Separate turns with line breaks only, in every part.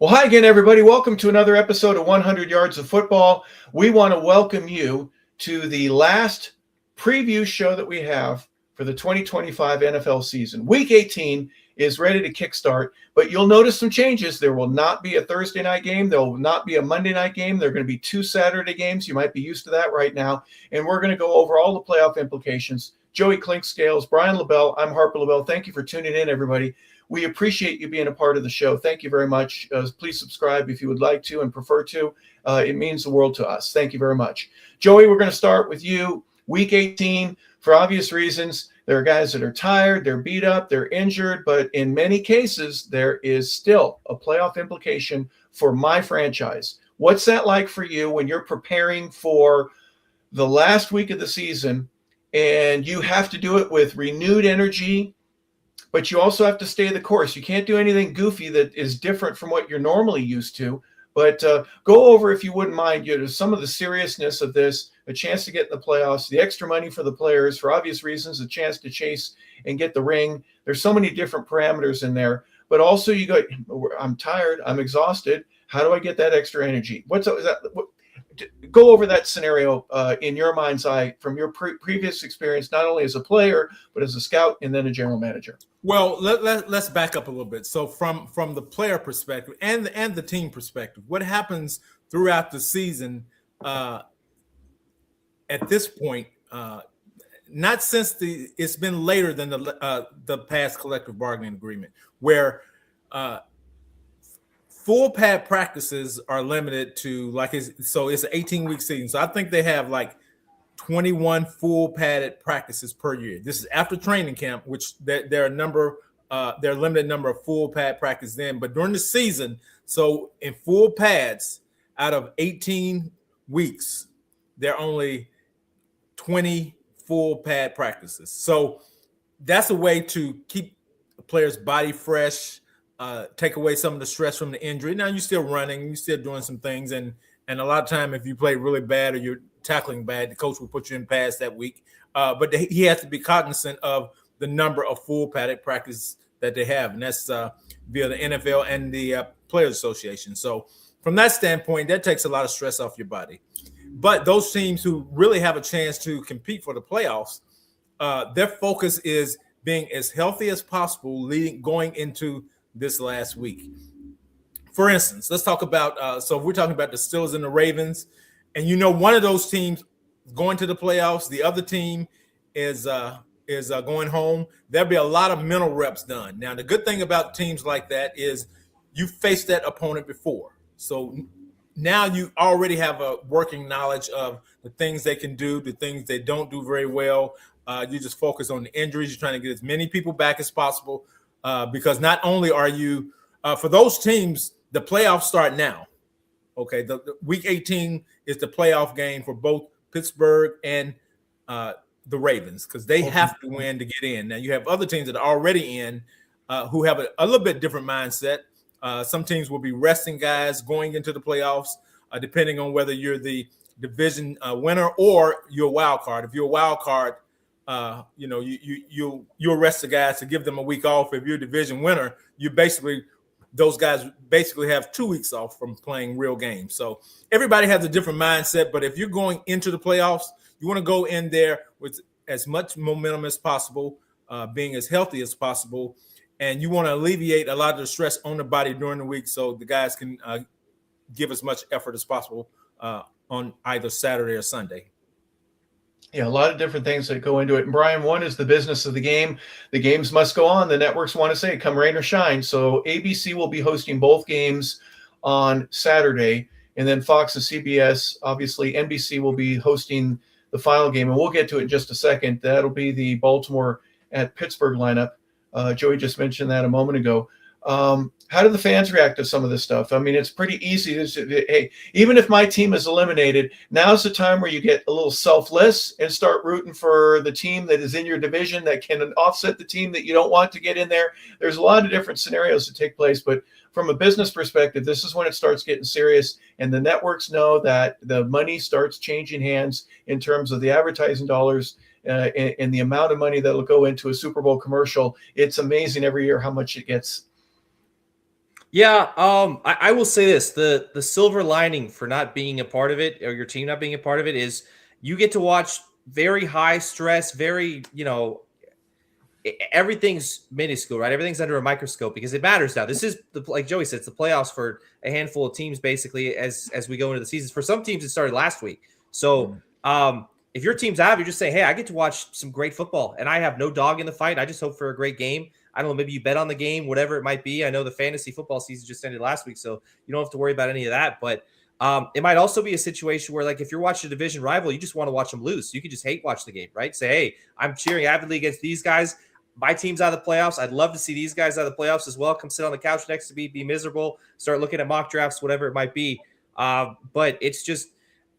Well, hi again, everybody. Welcome to another episode of 100 Yards of Football. We want to welcome you to the last preview show that we have for the 2025 NFL season. Week 18 is ready to kickstart, but you'll notice some changes. There will not be a Thursday night game. There will not be a Monday night game. There are going to be 2 Saturday games. You might be used to that right now. And we're going to go over all the playoff implications. Joey Clinkscales, Brian LeBel, I'm Harper LeBel. Thank you for tuning in, everybody. We appreciate you being a part of the show. Thank you very much. Please subscribe if you would like to and prefer to. It means the world to us. Thank you very much. Joey, we're going to start with you. Week 18, for obvious reasons, there are guys that are tired, they're beat up, they're injured, but in many cases, there is still a playoff implication for my franchise. What's that like for you when you're preparing for the last week of the season and you have to do it with renewed energy, but you also have to stay the course? You can't do anything goofy that is different from what you're normally used to. But go over, if you wouldn't mind, some of the seriousness of this, a chance to get in the playoffs, the extra money for the players, for obvious reasons, a chance to chase and get the ring. There's so many different parameters in there. But also you go, I'm tired, I'm exhausted. How do I get that extra energy? Go over that scenario in your mind's eye from your previous experience, not only as a player, but as a scout and then a general manager.
Well, let's back up a little bit. So from the player perspective and the team perspective, what happens throughout the season at this point, not since it's been later than the past collective bargaining agreement, where full pad practices are limited to it's an 18-week season. So I think they have 21 full padded practices per year. This is after training camp, which there are a limited number of full pad practices then. But during the season, so in full pads, out of 18 weeks, there are only 20 full pad practices. So that's a way to keep a player's body fresh, take away some of the stress from the injury. Now you're still running, you're still doing some things, and a lot of time if you play really bad or you're tackling bad, the coach will put you in pads that week. But he has to be cognizant of the number of full padded practice that they have, and that's via the NFL and the Players Association. So from that standpoint, that takes a lot of stress off your body. But those teams who really have a chance to compete for the playoffs, their focus is being as healthy as possible going into this last week. For instance, let's talk about so we're talking about the Steelers and the Ravens, and one of those teams going to the playoffs, the other team is going home. There'll be a lot of mental reps done. Now, the good thing about teams like that is you faced that opponent before, so now you already have a working knowledge of the things they can do, the things they don't do very well. You just focus on the injuries. You're trying to get as many people back as possible because not only are you for those teams, the playoffs start now. Okay, the week 18 is the playoff game for both Pittsburgh and the Ravens because they have to win to get in. Now you have other teams that are already in who have a little bit different mindset. Some teams will be resting guys going into the playoffs, depending on whether you're the division winner or you're a wild card. If you're a wild card, you'll rest the guys to give them a week off. If you're a division winner, those guys basically have 2 weeks off from playing real games. So everybody has a different mindset, but if you're going into the playoffs, you want to go in there with as much momentum as possible, being as healthy as possible, and you want to alleviate a lot of the stress on the body during the week so the guys can give as much effort as possible on either Saturday or Sunday.
Yeah, a lot of different things that go into it. And Brian, one is the business of the game. The games must go on. The networks want to say, come rain or shine. So ABC will be hosting both games on Saturday. And then Fox and CBS, obviously NBC will be hosting the final game. And we'll get to it in just a second. That'll be the Baltimore at Pittsburgh lineup. Joey just mentioned that a moment ago. How do the fans react to some of this stuff? I mean, it's pretty easy. Hey, even if my team is eliminated, now's the time where you get a little selfless and start rooting for the team that is in your division that can offset the team that you don't want to get in there. There's a lot of different scenarios that take place, but from a business perspective, this is when it starts getting serious, and the networks know that the money starts changing hands in terms of the advertising dollars and the amount of money that will go into a Super Bowl commercial. It's amazing every year how much it gets.
Yeah, I will say this: the silver lining for not being a part of it, or your team not being a part of it, is you get to watch very high stress, very everything's minuscule, right? Everything's under a microscope because it matters now. This is like Joey said, it's the playoffs for a handful of teams, basically, as we go into the seasons. For some teams, it started last week. So if your team's out, you're just saying, hey, I get to watch some great football, and I have no dog in the fight. I just hope for a great game. I don't know, maybe you bet on the game, whatever it might be. I know the fantasy football season just ended last week, so you don't have to worry about any of that. But it might also be a situation where, like, if you're watching a division rival, you just want to watch them lose. You could just hate watch the game, right? Say, hey, I'm cheering avidly against these guys. My team's out of the playoffs. I'd love to see these guys out of the playoffs as well. Come sit on the couch next to me, be miserable, start looking at mock drafts, whatever it might be. But it's just,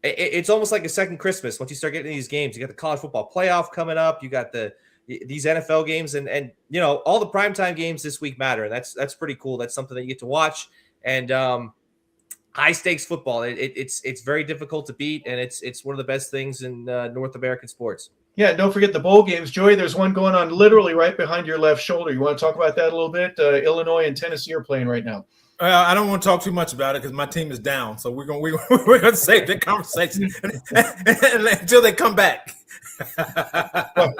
it's almost like a second Christmas once you start getting these games. You got the college football playoff coming up. You got these NFL games, and all the primetime games this week matter. And that's pretty cool. That's something that you get to watch. And high stakes football. It's very difficult to beat, and it's one of the best things in North American sports.
Yeah, don't forget the bowl games. Joey, there's one going on literally right behind your left shoulder. You want to talk about that a little bit? Illinois and Tennessee are playing right now.
I don't want to talk too much about it because my team is down. So we're gonna save the conversation until they come back.
All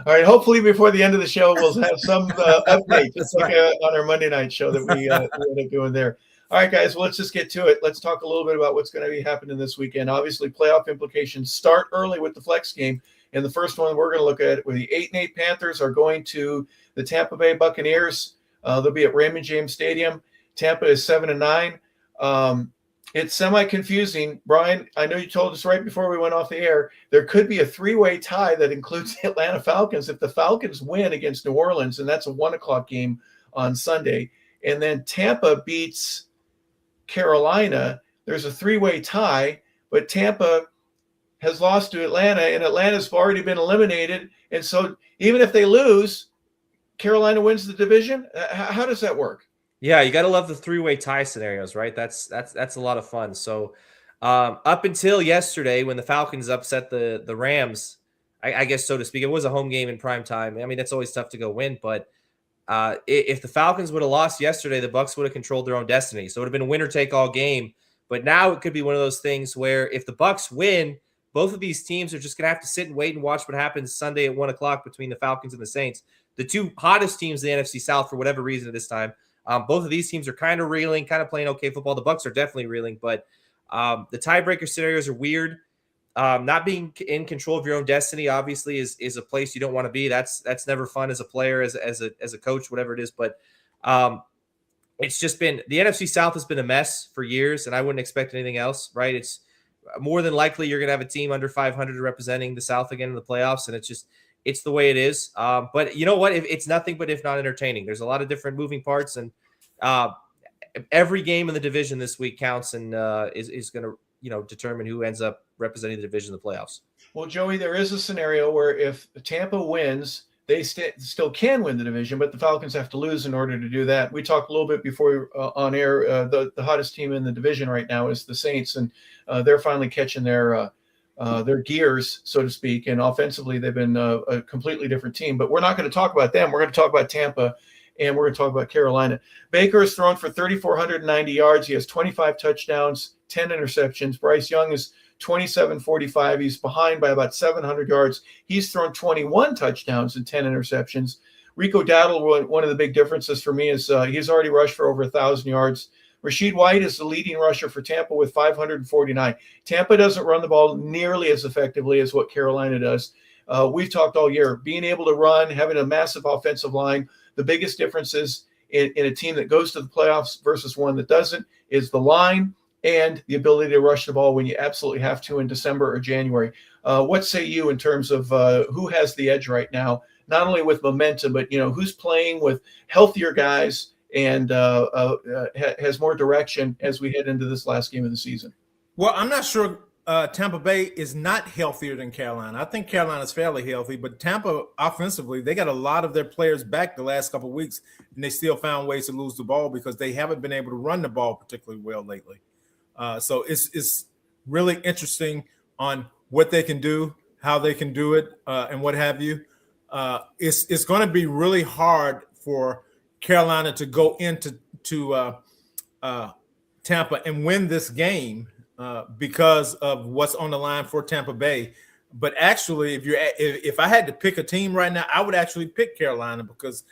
right. Hopefully, before the end of the show, we'll have some update, just like on our Monday night show that we end up doing there. All right, guys. Well, let's just get to it. Let's talk a little bit about what's going to be happening this weekend. Obviously, playoff implications start early with the flex game. And the first one we're going to look at, where the 8-8 Panthers are going to the Tampa Bay Buccaneers. They'll be at Raymond James Stadium. Tampa is 7-9. It's semi-confusing. Brian, I know you told us right before we went off the air, there could be a three-way tie that includes the Atlanta Falcons. If the Falcons win against New Orleans, and that's a 1:00 game on Sunday, and then Tampa beats Carolina, there's a three-way tie, but Tampa has lost to Atlanta, and Atlanta's already been eliminated. And so even if they lose, Carolina wins the division. How does that work?
Yeah, you got to love the three-way tie scenarios, right? That's a lot of fun. So up until yesterday, when the Falcons upset the Rams, I guess, so to speak, it was a home game in prime time. I mean, that's always tough to go win, but if the Falcons would have lost yesterday, the Bucs would have controlled their own destiny. So it would have been a winner-take-all game. But now it could be one of those things where if the Bucs win, both of these teams are just going to have to sit and wait and watch what happens Sunday at 1:00 between the Falcons and the Saints. The two hottest teams in the NFC South, for whatever reason at this time. Both of these teams are kind of reeling, kind of playing okay football. The Bucs are definitely reeling, but the tiebreaker scenarios are weird. Not being in control of your own destiny, obviously, is a place you don't want to be. That's never fun as a player, as a coach, whatever it is. But it's just been, the NFC South has been a mess for years, and I wouldn't expect anything else, right? It's more than likely you're going to have a team under 500 representing the South again in the playoffs, and it's the way it is. But you know what? It's nothing but if not entertaining. There's a lot of different moving parts, and every game in the division this week counts, and is going to determine who ends up representing the division in the playoffs.
Well, Joey, there is a scenario where if Tampa wins, they still can win the division, but the Falcons have to lose in order to do that. We talked a little bit before on air. The hottest team in the division right now is the Saints, and they're finally catching their gears, so to speak. And offensively, they've been a completely different team. But we're not going to talk about them. We're going to talk about Tampa, and we're going to talk about Carolina. Baker has thrown for 3,490 yards. He has 25 touchdowns, 10 interceptions. Bryce Young is 27-45. He's behind by about 700 yards. He's thrown 21 touchdowns and 10 interceptions. Rico Dowdle, one of the big differences for me is he's already rushed for over 1,000 yards. Rashid White is the leading rusher for Tampa with 549. Tampa doesn't run the ball nearly as effectively as what Carolina does. We've talked all year, being able to run, having a massive offensive line. The biggest differences in a team that goes to the playoffs versus one that doesn't is the line and the ability to rush the ball when you absolutely have to in December or January. What say you in terms of who has the edge right now, not only with momentum, but who's playing with healthier guys and has more direction as we head into this last game of the season?
Well, I'm not sure Tampa Bay is not healthier than Carolina. I think Carolina's fairly healthy, but Tampa offensively, they got a lot of their players back the last couple of weeks, and they still found ways to lose the ball because they haven't been able to run the ball particularly well lately. So it's really interesting on what they can do, how they can do it, and what have you. It's going to be really hard for Carolina to go into to Tampa and win this game because of what's on the line for Tampa Bay. But actually, if I had to pick a team right now, I would actually pick Carolina because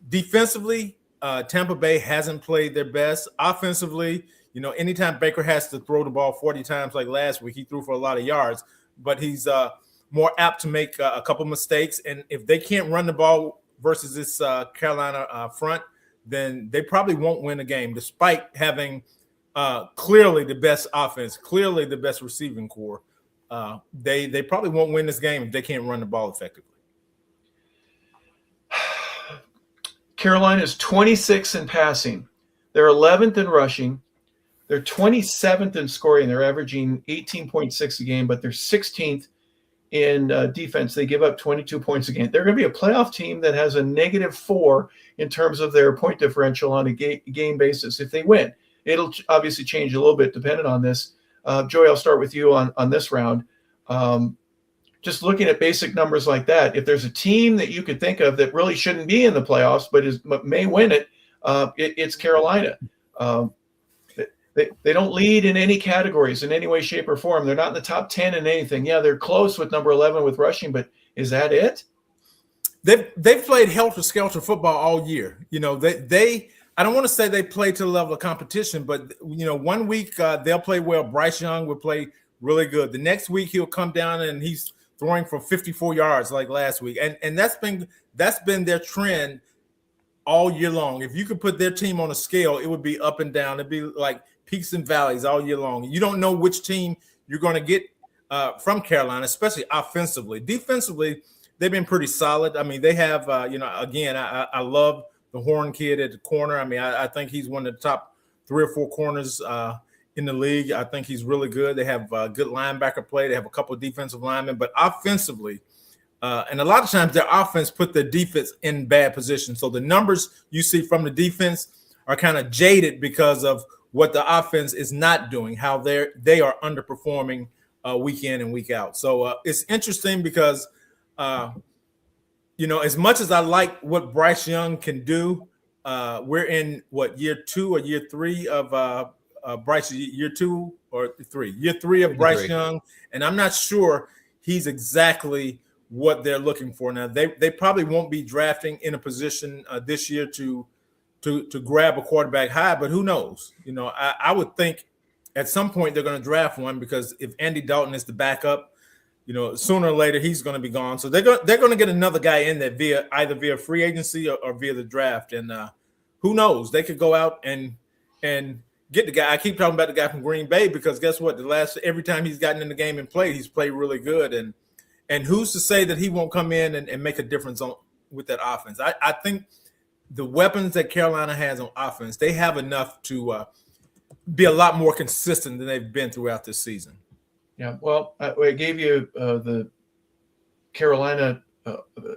defensively, Tampa Bay hasn't played their best. Offensively, anytime Baker has to throw the ball 40 times like last week, he threw for a lot of yards, but he's more apt to make a couple mistakes. And if they can't run the ball versus this Carolina front, then they probably won't win a game, despite having clearly the best offense, clearly the best receiving core. They probably won't win this game if they can't run the ball effectively.
Carolina is 26th in passing. They're 11th in rushing. They're 27th in scoring. They're averaging 18.6 a game, but they're 16th in defense. They give up 22 points a game. They're going to be a playoff team that has a -4 in terms of their point differential on a game basis if they win. It'll obviously change a little bit dependent on this. Joey, I'll start with you on this round. Just looking at basic numbers like that, if there's a team that you could think of that really shouldn't be in the playoffs but may win it, it's Carolina. They don't lead in any categories in any way, shape, or form. They're not in the top 10 in anything. Yeah, they're close with number 11 with rushing, but is that it?
They've played helter-skelter football all year. I don't want to say they play to the level of competition, but 1 week they'll play well. Bryce Young will play really good. The next week he'll come down and he's throwing for 54 yards like last week, and that's been their trend all year long. If you could put their team on a scale, it would be up and down. It'd be like peaks and valleys all year long. You don't know which team you're going to get from Carolina, especially offensively. Defensively, they've been pretty solid. I mean, they have, again, I love the Horn kid at the corner. I mean, I think he's one of the top 3 or 4 corners in the league. I think he's really good. They have good linebacker play. They have a couple of defensive linemen, but offensively, and a lot of times their offense put their defense in bad position. So the numbers you see from the defense are kind of jaded because of what the offense is not doing, how they are underperforming week in and week out. So it's interesting because, as much as I like what Bryce Young can do, we're in year 2 or year 3 of Bryce, year 2 or 3, year 3 of Bryce Young. And I'm not sure he's exactly what they're looking for. Now, they probably won't be drafting in a position this year to grab a quarterback high, but who knows? I would think at some point they're going to draft one because if Andy Dalton is the backup, sooner or later he's going to be gone. So they're going to get another guy in there either via free agency or via the draft. And who knows? They could go out and get the guy. I keep talking about the guy from Green Bay because guess what? Every time he's gotten in the game and played, he's played really good. And who's to say that he won't come in and make a difference with that offense? I think the weapons that Carolina has on offense, they have enough to be a lot more consistent than they've been throughout this season.
Yeah, well, I gave you the Carolina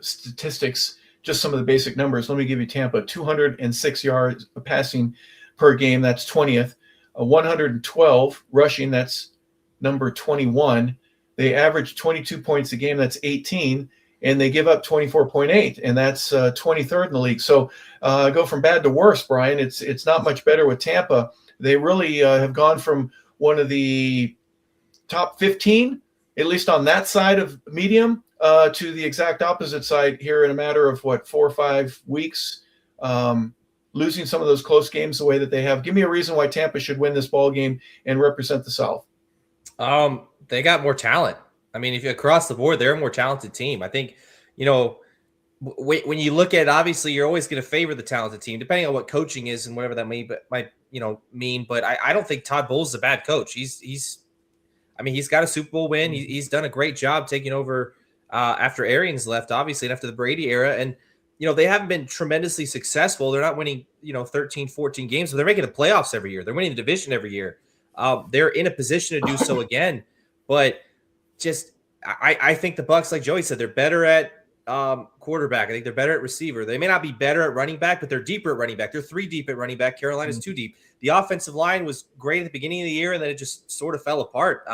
statistics, just some of the basic numbers. Let me give you Tampa: 206 yards passing per game. That's 20th. 112 rushing. That's number 21. They average 22 points a game. That's 18. And they give up 24.8, and that's 23rd in the league. So go from bad to worse, Brian. It's not much better with Tampa. They really have gone from one of the top 15, at least on that side of medium, to the exact opposite side here in a matter of 4 or 5 weeks, losing some of those close games the way that they have. Give me a reason why Tampa should win this ball game and represent the South.
They got more talent. I mean, if you across the board, they're a more talented team. I think, when you look at it, obviously you're always going to favor the talented team, depending on what coaching is and whatever that might mean. But I don't think Todd Bowles is a bad coach. He's got a Super Bowl win. He's done a great job taking over after Arians left, obviously, and after the Brady era. And, they haven't been tremendously successful. They're not winning, 13, 14 games, but they're making the playoffs every year. They're winning the division every year. They're in a position to do so again. But I think the Bucs, like Joey said, they're better at quarterback. I think they're better at receiver. They may not be better at running back, but they're deeper at running back. They're 3 deep at running back. Carolina's 2 deep. The offensive line was great at the beginning of the year, and then it just sort of fell apart.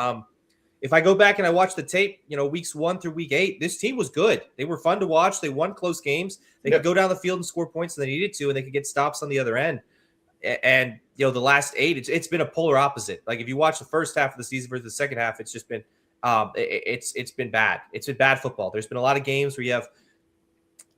If I go back and I watch the tape, weeks 1 through week 8, this team was good. They were fun to watch. They won close games. They could go down the field and score points when they needed to, and they could get stops on the other end. And the last 8, it's been a polar opposite. Like if you watch the first half of the season versus the second half, it's just been it's been bad. It's been bad football. There's been a lot of games where you have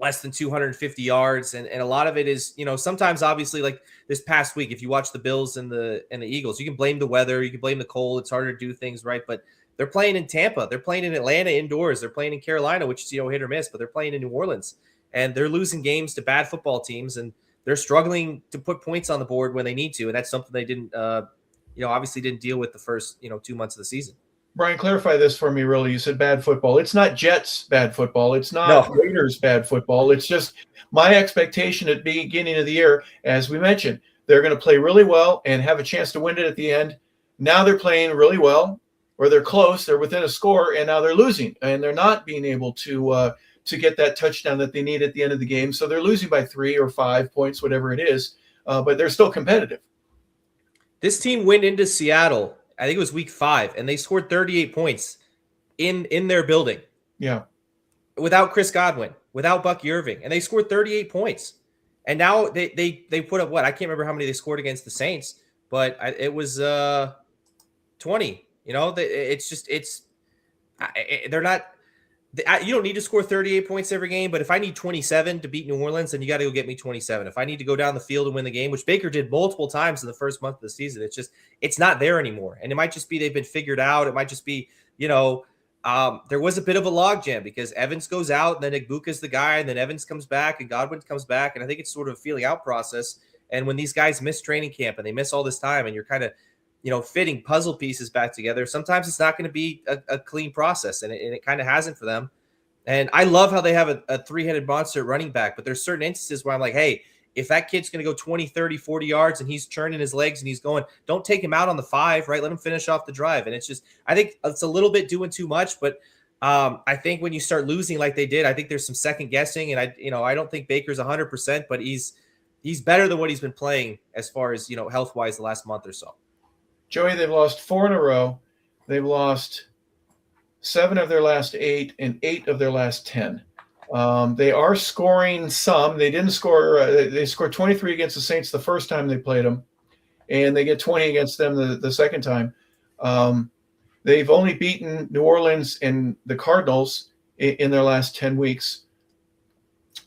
less than 250 yards, and a lot of it is, sometimes obviously like this past week, if you watch the Bills and the Eagles, you can blame the weather, you can blame the cold. It's harder to do things right, but they're playing in Tampa, they're playing in Atlanta indoors, they're playing in Carolina, which is hit or miss, but they're playing in New Orleans, and they're losing games to bad football teams, and they're struggling to put points on the board when they need to, and that's something they didn't obviously didn't deal with the first 2 months of the season.
Brian, clarify this for me, really. You said bad football. It's not Jets bad football. It's not Raiders bad football. It's just my expectation at the beginning of the year, as we mentioned, they're going to play really well and have a chance to win it at the end. Now they're playing really well, or they're close, they're within a score, and now they're losing, and they're not being able to get that touchdown that they need at the end of the game. So they're losing by 3 or 5 points, whatever it is, but they're still competitive.
This team went into Seattle, I think it was week 5, and they scored 38 points in their building.
Yeah.
Without Chris Godwin, without Bucky Irving, and they scored 38 points. And now they put up what? I can't remember how many they scored against the Saints, but it was 20. They're not. You don't need to score 38 points every game, but if I need 27 to beat New Orleans, then you got to go get me 27. If I need to go down the field and win the game, which Baker did multiple times in the first month of the season, it's not there anymore. And it might just be they've been figured out. It might just be, there was a bit of a logjam because Evans goes out, and then Igbuka's the guy, and then Evans comes back, and Godwin comes back, and I think it's sort of a feeling out process. And when these guys miss training camp and they miss all this time, and you're kind of fitting puzzle pieces back together, sometimes it's not going to be a clean process, and it kind of hasn't for them. And I love how they have a three-headed monster running back, but there's certain instances where I'm like, hey, if that kid's going to go 20, 30, 40 yards and he's churning his legs and he's going, don't take him out on the 5, right? Let him finish off the drive. And it's just, I think it's a little bit doing too much, but I think when you start losing like they did, I think there's some second guessing, and I don't think Baker's 100%, but he's better than what he's been playing as far as, health-wise the last month or so.
Joey, they've lost 4 in a row. They've lost 7 of their last 8 and 8 of their last 10. They are scoring some. They didn't score. They scored 23 against the Saints the first time they played them, and they get 20 against them the second time. They've only beaten New Orleans and the Cardinals in their last 10 weeks.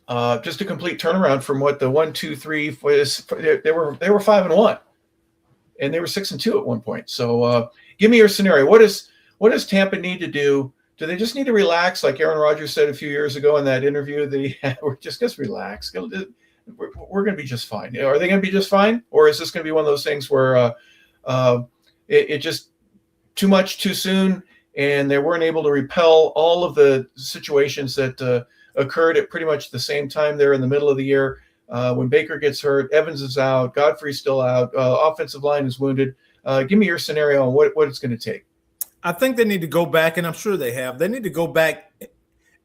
Just a complete turnaround from what the 1, 2, 3 was. They were 5-1. And they were 6-2 at one point. So give me your scenario. What does Tampa need to do? Do they just need to relax, like Aaron Rodgers said a few years ago in that interview that he had? We're just relax. We're going to be just fine. Are they going to be just fine, or is this going to be one of those things where it just too much too soon, and they weren't able to repel all of the situations that occurred at pretty much the same time there in the middle of the year? When Baker gets hurt, Evans is out, Godfrey's still out, offensive line is wounded. Give me your scenario on what it's going to take.
I think they need to go back, and I'm sure they have. They need to go back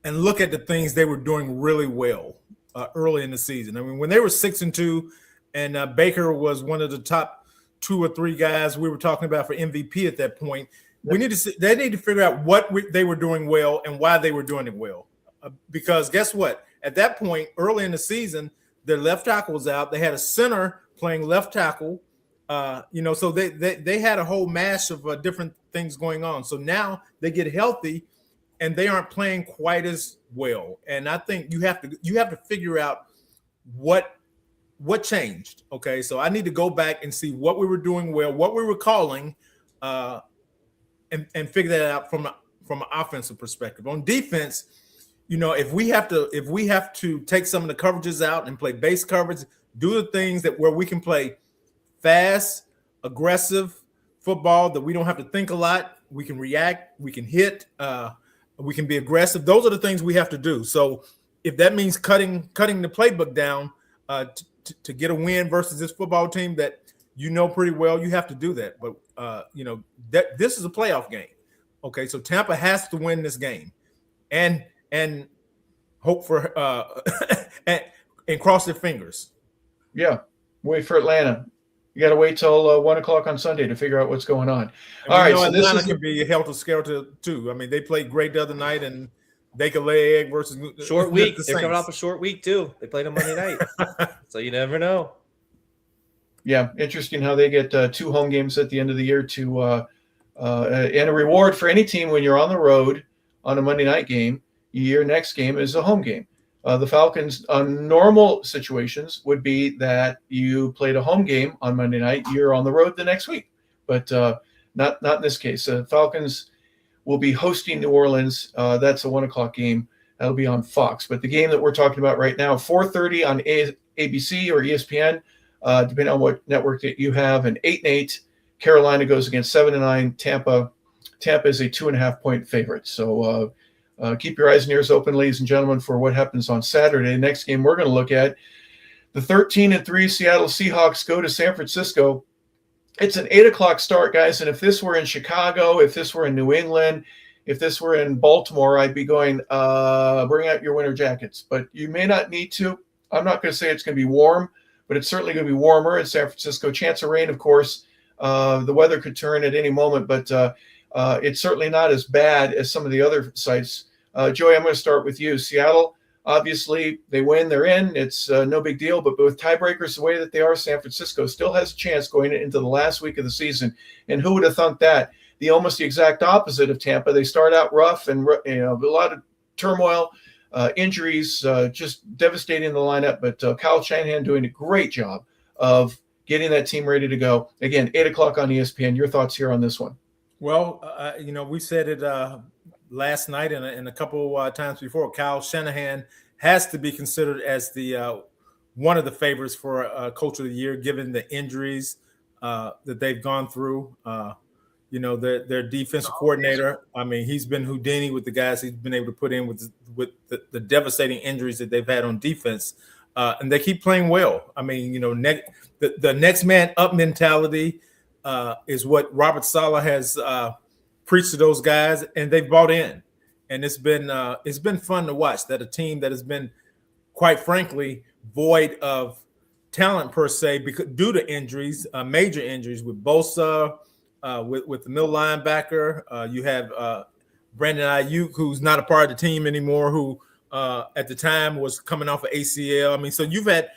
and look at the things they were doing really well early in the season. I mean, when they were 6-2, and Baker was one of the top 2 or 3 guys we were talking about for MVP at that point, they need to figure out what they were doing well and why they were doing it well. Because guess what? At that point, early in the season, their left tackle was out. They had a center playing left tackle, so they had a whole mash of different things going on. So now they get healthy, and they aren't playing quite as well. And I think you have to figure out what changed. Okay, so I need to go back and see what we were doing well, what we were calling, and figure that out from an offensive perspective. On defense, if we have to take some of the coverages out and play base coverage, do the things where we can play fast, aggressive football that we don't have to think a lot. We can react, we can hit, we can be aggressive. Those are the things we have to do. So if that means cutting the playbook down to get a win versus this football team that pretty well, you have to do that. But that this is a playoff game. Okay, so Tampa has to win this game, and hope for and cross their fingers.
Yeah, wait for Atlanta. You got to wait till 1 o'clock on Sunday to figure out what's going on. All right, so
Atlanta can be helter skelter too. I mean, they played great the other night, and they could lay egg versus
short week. They're coming off a short week too. They played on Monday night, so you never know.
Yeah, interesting how they get 2 home games at the end of the year and a reward for any team when you're on the road on a Monday night game. Your next game is a home game. The Falcons, on normal situations, would be that you played a home game on Monday night. You're on the road the next week, but not in this case. Falcons will be hosting New Orleans. That's a 1:00 game. That'll be on Fox. But the game that we're talking about right now, 4:30 on ABC or ESPN, depending on what network that you have, and 8-8. Carolina goes against 7-9. Tampa is a 2.5-point favorite. So keep your eyes and ears open, ladies and gentlemen, for what happens on Saturday. Next game we're going to look at, the 13-3 Seattle Seahawks go to San Francisco. It's an 8:00 start, guys. And if this were in Chicago, if this were in New England, if this were in Baltimore, I'd be going, bring out your winter jackets. But you may not need to. I'm not going to say it's going to be warm, but it's certainly going to be warmer in San Francisco. Chance of rain, of course. The weather could turn at any moment, but it's certainly not as bad as some of the other sites. Joey, I'm going to start with you. Seattle, obviously, they win, they're in. It's no big deal, but with tiebreakers the way that they are, San Francisco still has a chance going into the last week of the season. And who would have thunk that? Almost the exact opposite of Tampa. They start out rough and a lot of turmoil, injuries, just devastating the lineup. But Kyle Shanahan doing a great job of getting that team ready to go. Again, 8:00 on ESPN. Your thoughts here on this one?
Well, we said it last night and a couple times before. Kyle Shanahan has to be considered as the one of the favorites for Coach of the Year, given the injuries that they've gone through. Their defensive coordinator, I mean, he's been Houdini with the guys he's been able to put in with the devastating injuries that they've had on defense. And they keep playing well. I mean, the next man up mentality is what Robert Saleh has preached to those guys, and they've bought in. And it's been fun to watch that a team that has been, quite frankly, void of talent per se due to injuries, major injuries with Bosa, with the middle linebacker. You have Brandon Ayuk, who's not a part of the team anymore, who at the time was coming off of ACL. I mean, so you've had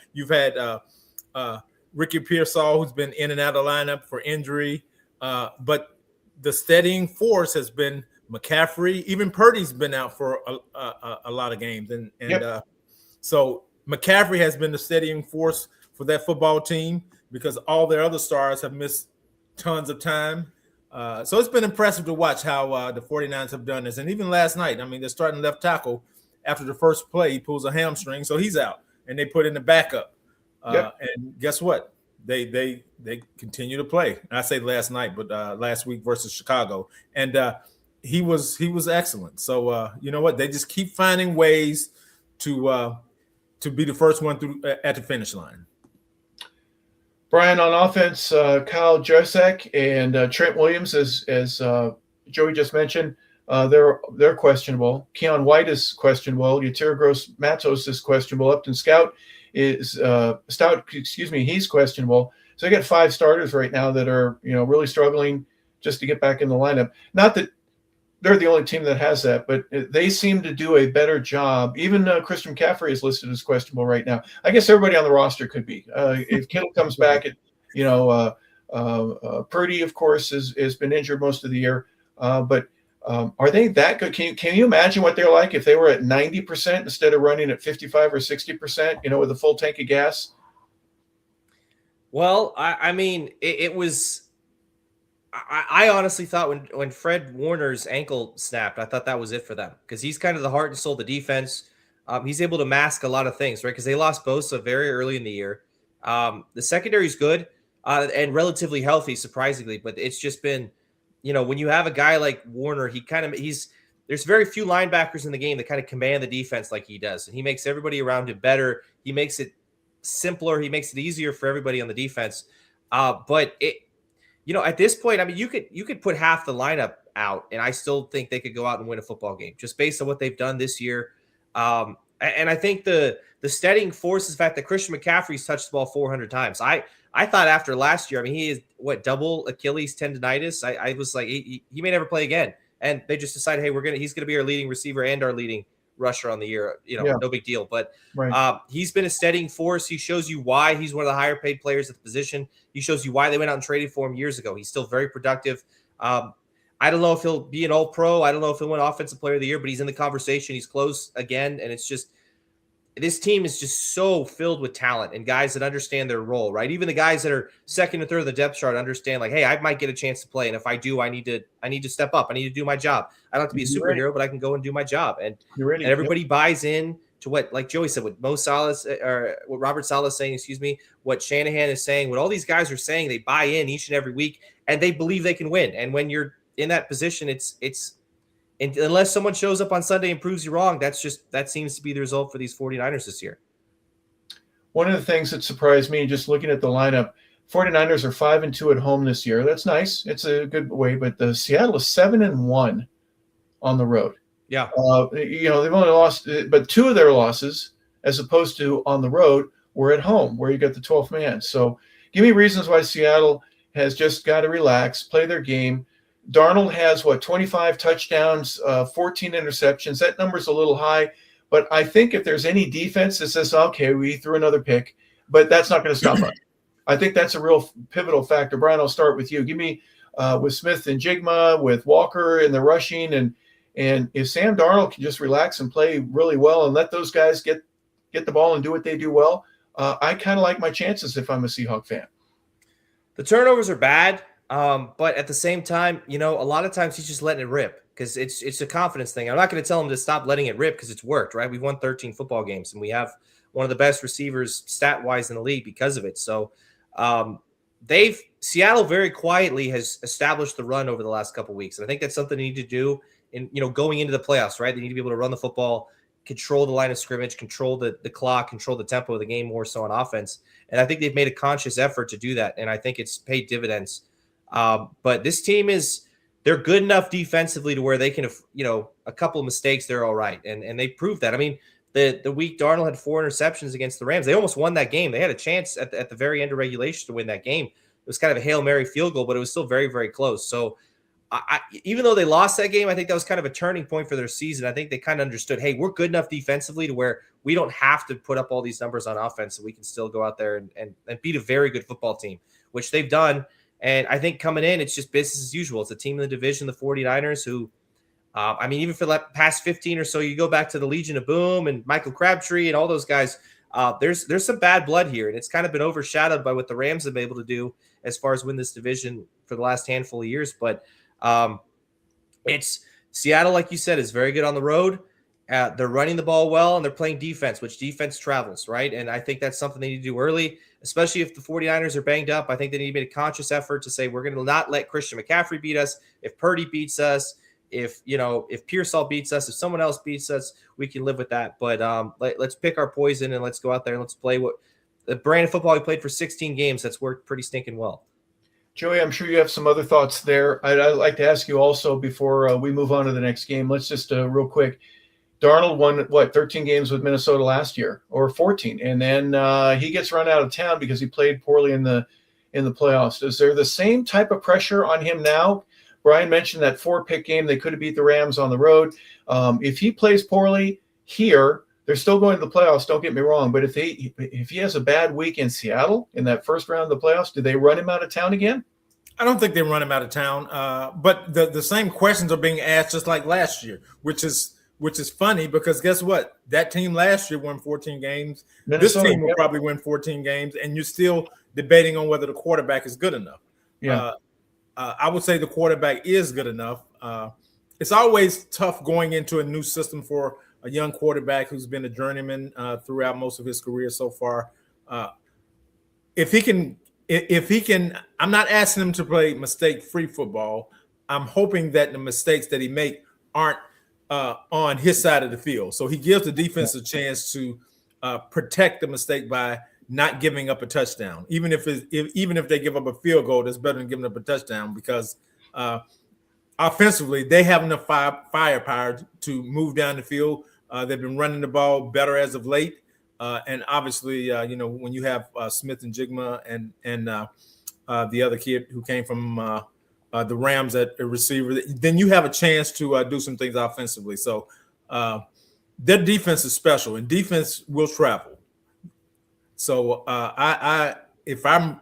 Ricky Pearsall, who's been in and out of the lineup for injury, but the steadying force has been McCaffrey. Even Purdy's been out for a lot of games, and yep. So McCaffrey has been the steadying force for that football team because all their other stars have missed tons of time. So it's been impressive to watch how the 49ers have done this. And even last night, I mean, they're starting left tackle. After the first play, he pulls a hamstring, so he's out, and they put in the backup. Yep. And guess what? They continue to play. And I say last night, but last week versus Chicago, and he was excellent. So you know what? They just keep finding ways to be the first one through at the finish line.
Brian, on offense, Kyle Juszczyk and Trent Williams, as Joey just mentioned, they're questionable. Keon White is questionable. Yetur Gross-Matos is questionable. Upton Stout, he's questionable. So they got 5 starters right now that are really struggling just to get back in the lineup. Not that they're the only team that has that, but they seem to do a better job. Even Christian McCaffrey is listed as questionable right now. I guess everybody on the roster could be. If Kittle comes back, Purdy, of course, has been injured most of the year. But are they that good? Can you imagine what they're like if they were at 90% instead of running at 55 or 60%, with a full tank of gas?
Well, I mean, it was – I honestly thought when Fred Warner's ankle snapped, I thought that was it for them because he's kind of the heart and soul of the defense. He's able to mask a lot of things, right? Because they lost Bosa very early in the year. The secondary is good and relatively healthy, surprisingly, but it's just been, when you have a guy like Warner, there's very few linebackers in the game that kind of command the defense like he does, and he makes everybody around him better. He makes it simpler. He makes it easier for everybody on the defense. But at this point, I mean, you could put half the lineup out, and I still think they could go out and win a football game just based on what they've done this year. And I think the steadying force is the fact that Christian McCaffrey's touched the ball 400 times. I thought after last year, I mean, he is double Achilles tendonitis. I was like, he may never play again. And they just decided, hey, he's going to be our leading receiver and our leading rusher on the year.
Yeah.
No big deal. But
Right.
he's been a steadying force. He shows you why he's one of the higher paid players at the position. He shows you why they went out and traded for him years ago. He's still very productive. I don't know if he'll be an all-pro. I don't know if he'll win Offensive Player of the Year, but he's in the conversation. He's close again, and it's just this team is just so filled with talent and guys that understand their role, right? Even the guys that are second and third of the depth chart understand, like, hey, I might get a chance to play, and if I do, I need to step up. I need to do my job. I don't have to be a superhero, but I can go and do my job. And everybody buys in to what, like Joey said, what what Robert Saleh is saying, what Shanahan is saying, what all these guys are saying. They buy in each and every week, and they believe they can win. And when you're in that position, and unless someone shows up on Sunday and proves you wrong, that seems to be the result for these 49ers this year.
One of the things that surprised me, just looking at the lineup, 49ers are 5-2 at home this year. That's nice. It's a good way, but the Seattle is 7-1 on the road.
Yeah.
They've only lost, but 2 of their losses, as opposed to on the road, were at home, where you got the 12th man. So give me reasons why Seattle has just got to relax, play their game. Darnold has 25 touchdowns, 14 interceptions. That number's a little high, but I think if there's any defense that says, okay, we threw another pick, but that's not going to stop us. I think that's a real pivotal factor. Brian, I'll start with you. Give me with Smith and Jigma, with Walker and the rushing, and if Sam Darnold can just relax and play really well and let those guys get the ball and do what they do well, I kind of like my chances if I'm a Seahawk fan.
The turnovers are bad. But at the same time, a lot of times he's just letting it rip because it's a confidence thing. I'm not going to tell him to stop letting it rip because it's worked, right? We've won 13 football games and we have one of the best receivers stat-wise in the league because of it. So Seattle very quietly has established the run over the last couple of weeks. And I think that's something they need to do in, going into the playoffs, right? They need to be able to run the football, control the line of scrimmage, control the clock, control the tempo of the game more so on offense. And I think they've made a conscious effort to do that. And I think it's paid dividends. But this team they're good enough defensively to where they can, a couple of mistakes, they're all right. And they proved that. I mean, the week Darnold had 4 interceptions against the Rams, they almost won that game. They had a chance at the very end of regulation to win that game. It was kind of a Hail Mary field goal, but it was still very, very close. So even though they lost that game, I think that was kind of a turning point for their season. I think they kind of understood, hey, we're good enough defensively to where we don't have to put up all these numbers on offense, so we can still go out there and beat a very good football team, which they've done. And I think coming in, it's just business as usual. It's a team in the division, the 49ers, who, even for the past 15 or so, you go back to the Legion of Boom and Michael Crabtree and all those guys, there's some bad blood here. And it's kind of been overshadowed by what the Rams have been able to do as far as win this division for the last handful of years. But it's Seattle, like you said, is very good on the road. They're running the ball well, and they're playing defense, which defense travels, right? And I think that's something they need to do early, especially if the 49ers are banged up. I think they need to make a conscious effort to say, we're going to not let Christian McCaffrey beat us. If Purdy beats us, if Pearsall beats us, if someone else beats us, we can live with that. But let's pick our poison and let's go out there and let's play what the brand of football we played for 16 games. That's worked pretty stinking well.
Joey, I'm sure you have some other thoughts there. I'd like to ask you also before we move on to the next game. Let's just real quick. Darnold won 13 games with Minnesota last year, or 14, and then he gets run out of town because he played poorly in the playoffs. Is there the same type of pressure on him now? Brian mentioned that 4-pick game. They could have beat the Rams on the road. If he plays poorly here, they're still going to the playoffs. Don't get me wrong, but if he has a bad week in Seattle in that first round of the playoffs, do they run him out of town again?
I don't think they run him out of town. But the same questions are being asked just like last year, which is funny because guess what? That team last year won 14 games. Minnesota, this team will probably win 14 games, and you're still debating on whether the quarterback is good enough.
Yeah,
I would say the quarterback is good enough. It's always tough going into a new system for a young quarterback who's been a journeyman throughout most of his career so far. If he can, I'm not asking him to play mistake-free football. I'm hoping that the mistakes that he make aren't on his side of the field. So he gives the defense a chance to protect the mistake by not giving up a touchdown. Even if they give up a field goal, that's better than giving up a touchdown because offensively they have enough firepower to move down the field. They've been running the ball better as of late. And obviously, when you have Smith and Jigma and the other kid who came from the Rams at a receiver, then you have a chance to do some things offensively. So their defense is special, and defense will travel. So if I'm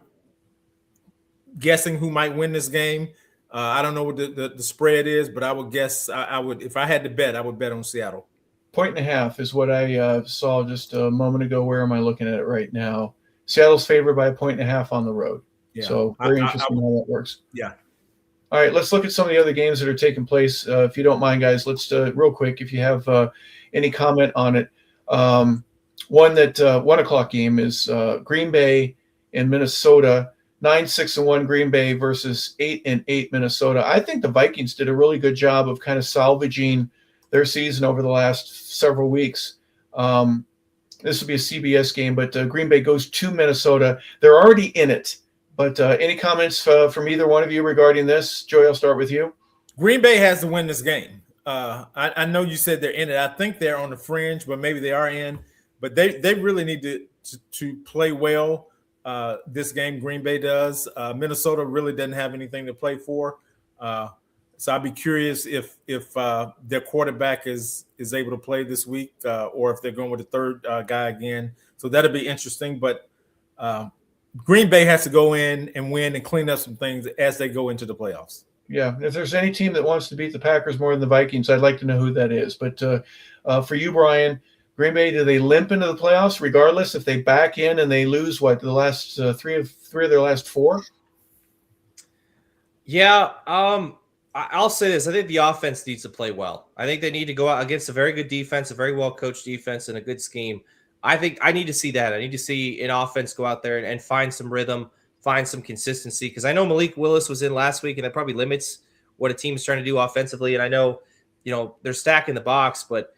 guessing who might win this game, I don't know what the spread is, but I would guess I would, if I had to bet, I would bet on Seattle.
1.5 is what I saw just a moment ago. Where am I looking at it right now? Seattle's favored by 1.5 on the road. Yeah. So very interesting how that works.
Yeah.
All right, let's look at some of the other games that are taking place. If you don't mind, guys, let's real quick, if you have any comment on it. One that 1 o'clock game is Green Bay and Minnesota. 9-6-1 Green Bay versus 8-8 Minnesota. I think the Vikings did a really good job of kind of salvaging their season over the last several weeks. This will be a CBS game, but Green Bay goes to Minnesota. They're already in it. But any comments from either one of you regarding this? Joey, I'll start with you.
Green Bay has to win this game. I know you said they're in it. I think they're on the fringe, but maybe they are in. But they really need to play well this game. Green Bay does. Minnesota really doesn't have anything to play for. So I'd be curious if their quarterback is able to play this week or if they're going with the third guy again. So that'll be interesting. But Green Bay has to go in and win and clean up some things as they go into the playoffs.
Yeah, if there's any team that wants to beat the Packers more than the Vikings, I'd like to know who that is. But for you, Brian, Green Bay, do they limp into the playoffs regardless if they back in and they lose, the last three of their last four?
Yeah, I'll say this. I think the offense needs to play well. I think they need to go out against a very good defense, a very well-coached defense, and a good scheme. I think I need to see that. I need to see an offense go out there and find some rhythm, find some consistency. Because I know Malik Willis was in last week, and that probably limits what a team is trying to do offensively. And I know, they're stacking the box, but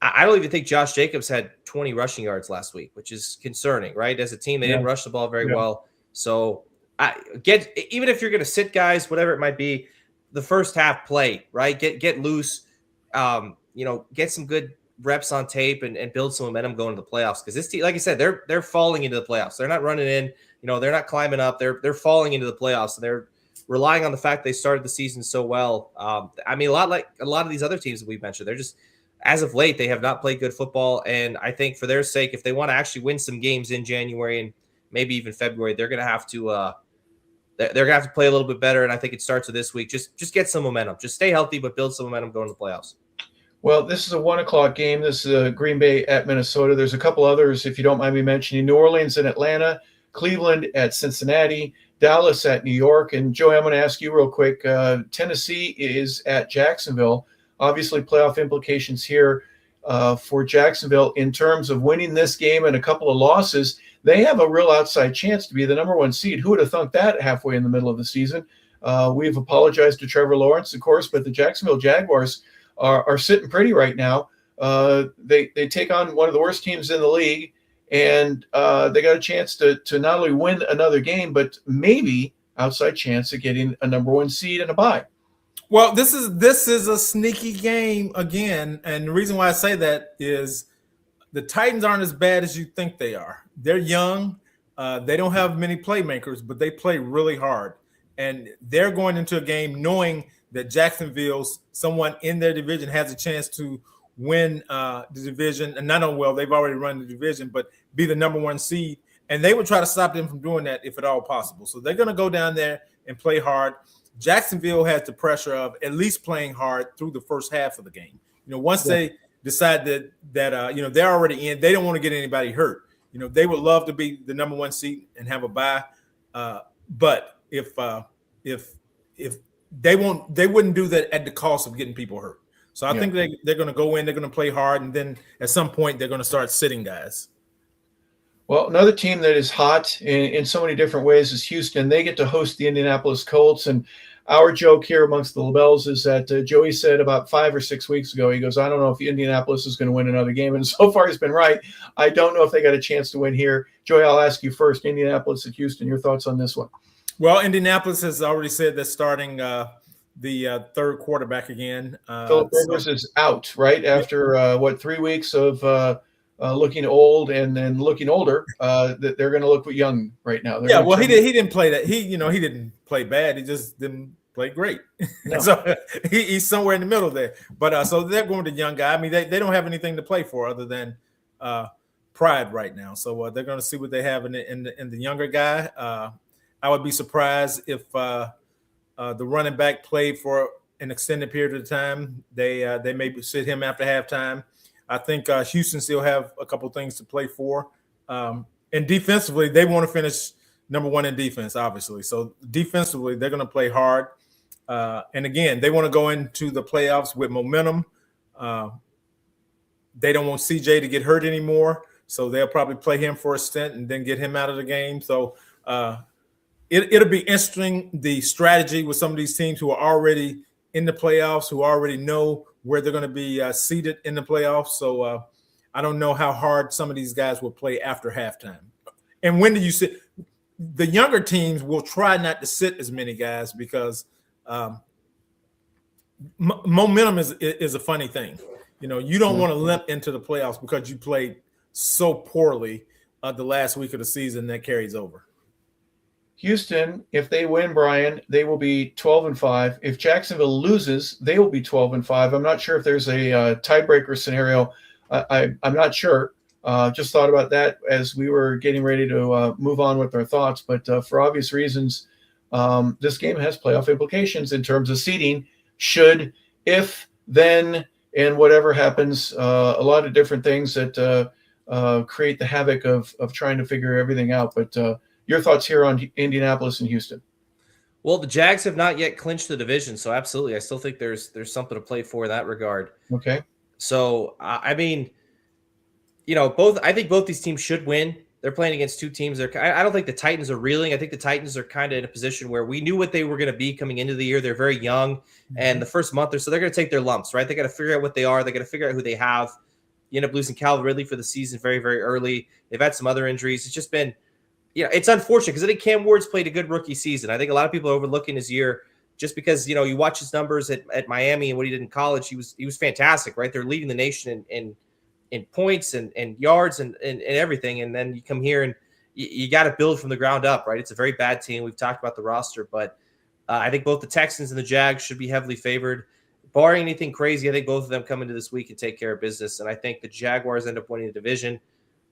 I don't even think Josh Jacobs had 20 rushing yards last week, which is concerning, right? As a team, they didn't rush the ball very well. So even if you're going to sit guys, whatever it might be, the first half play, right? Get loose, get some good reps on tape and build some momentum going to the playoffs. Because this team, like I said, they're falling into the playoffs. They're not running in, they're not climbing up. They're falling into the playoffs, and they're relying on the fact they started the season so well. I mean, a lot of these other teams that we've mentioned, they're just, as of late, they have not played good football. And I think for their sake, if they want to actually win some games in January and maybe even February, they're going to have to play a little bit better. And I think it starts with this week. Just get some momentum. Just stay healthy, but build some momentum going to the playoffs.
Well, this is a 1 o'clock game. This is Green Bay at Minnesota. There's a couple others, if you don't mind me mentioning. New Orleans and Atlanta, Cleveland at Cincinnati, Dallas at New York. And Joey, I'm going to ask you real quick. Tennessee is at Jacksonville. Obviously, playoff implications here for Jacksonville in terms of winning this game and a couple of losses. They have a real outside chance to be the number one seed. Who would have thunk that halfway in the middle of the season? We've apologized to Trevor Lawrence, of course, but the Jacksonville Jaguars are sitting pretty right now. They take on one of the worst teams in the league, and they got a chance to not only win another game, but maybe outside chance of getting a number one seed and a bye.
Well, this is a sneaky game again, and the reason why I say that is the Titans aren't as bad as you think they are. They're young. They don't have many playmakers, but they play really hard. And they're going into a game knowing that Jacksonville's someone in their division has a chance to win the division. And not only, well, they've already run the division, but be the number one seed. And they would try to stop them from doing that if at all possible. So they're going to go down there and play hard. Jacksonville has the pressure of at least playing hard through the first half of the game. Once they decide that they're already in, they don't want to get anybody hurt. They would love to be the number one seed and have a bye. But if they wouldn't do that at the cost of getting people hurt. So I think they're going to go in, they're going to play hard, and then at some point they're going to start sitting guys.
Well, another team that is hot in so many different ways is Houston. They get to host the Indianapolis Colts. And our joke here amongst the LeBels is that Joey said about 5 or 6 weeks ago, he goes, I don't know if Indianapolis is going to win another game. And so far he's been right. I don't know if they got a chance to win here. Joey, I'll ask you first. Indianapolis at Houston, your thoughts on this one?
Well, Indianapolis has already said they're starting the third quarterback again.
Philip Rivers is out, right? After 3 weeks of looking old and then looking older, they're going to look young right now. He
didn't play that. He didn't play bad. He just didn't played great.
No.
So he's somewhere in the middle there. But so they're going to young guy. I mean, they don't have anything to play for other than pride right now. So they're going to see what they have in the younger guy. I would be surprised if the running back played for an extended period of time. They may sit him after halftime. I think Houston still have a couple things to play for. And defensively, they want to finish number one in defense, obviously. So defensively, they're going to play hard. And again, they want to go into the playoffs with momentum. They don't want CJ to get hurt anymore. So they'll probably play him for a stint and then get him out of the game. So it'll be interesting, the strategy with some of these teams who are already in the playoffs, who already know where they're going to be seated in the playoffs. So I don't know how hard some of these guys will play after halftime. And when do you sit? The younger teams will try not to sit as many guys because momentum is a funny thing. You know, you don't want to limp into the playoffs because you played so poorly the last week of the season that carries over.
Houston, if they win, Brian, they will be 12-5. If Jacksonville loses, they will be 12-5. I'm not sure if there's a tiebreaker scenario. I'm not sure. Just thought about that as we were getting ready to move on with our thoughts. But for obvious reasons, this game has playoff implications in terms of seeding. Should, if, then, and whatever happens, a lot of different things that create the havoc of trying to figure everything out. But your thoughts here on Indianapolis and Houston?
Well, the Jags have not yet clinched the division, so absolutely, I still think there's something to play for in that regard.
Okay.
So I mean, you know, I think both these teams should win. They're playing against two teams. I don't think the Titans are reeling. I think the Titans are kind of in a position where we knew what they were going to be coming into the year. They're very young, and the first month or so, they're going to take their lumps, right? They got to figure out what they are. They got to figure out who they have. You end up losing Calvin Ridley for the season very, very early. They've had some other injuries. It's just been, you know, it's unfortunate because I think Cam Ward's played a good rookie season. I think a lot of people are overlooking his year just because, you know, you watch his numbers at Miami and what he did in college. He was fantastic, right? They're leading the nation in points and yards and everything. And then you come here and you got to build from the ground up, right? It's a very bad team. We've talked about the roster, but I think both the Texans and the Jags should be heavily favored. Barring anything crazy, I think both of them come into this week and take care of business. And I think the Jaguars end up winning the division.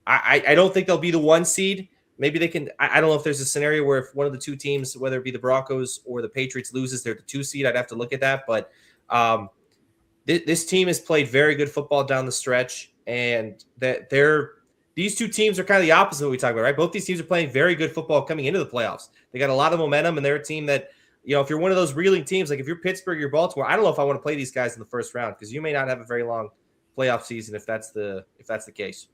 I don't think they'll be the one seed. Maybe they can. I don't know if there's a scenario where if one of the two teams, whether it be the Broncos or the Patriots, loses, they're the 2 seed. I'd have to look at that. But this team has played very good football down the stretch, and these two teams are kind of the opposite of what we talk about, right? Both these teams are playing very good football coming into the playoffs. They got a lot of momentum, and they're a team that, you know, if you're one of those reeling teams, like if you're Pittsburgh, you're Baltimore, I don't know if I want to play these guys in the first round because you may not have a very long playoff season if that's the case.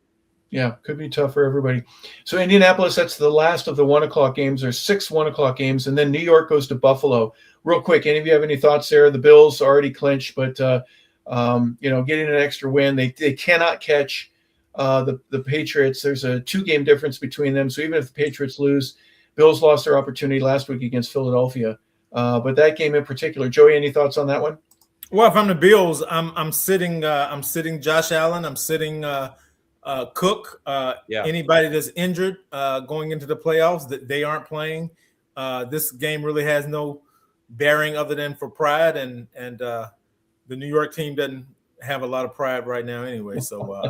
Yeah, could be tough for everybody. So Indianapolis, that's the last of the 1 o'clock games. There's 6 1 o'clock games, and then New York goes to Buffalo. Real quick, any of you have any thoughts there? The Bills already clinched, but you know, getting an extra win, they cannot catch the Patriots. There's a 2-game difference between them. So even if the Patriots lose, Bills lost their opportunity last week against Philadelphia. But that game in particular, Joey, any thoughts on that one?
Well, if I'm the Bills, I'm sitting Josh Allen. I'm sitting Cook. Anybody that's injured going into the playoffs that they aren't playing. This game really has no bearing other than for pride, and the New York team doesn't have a lot of pride right now anyway. So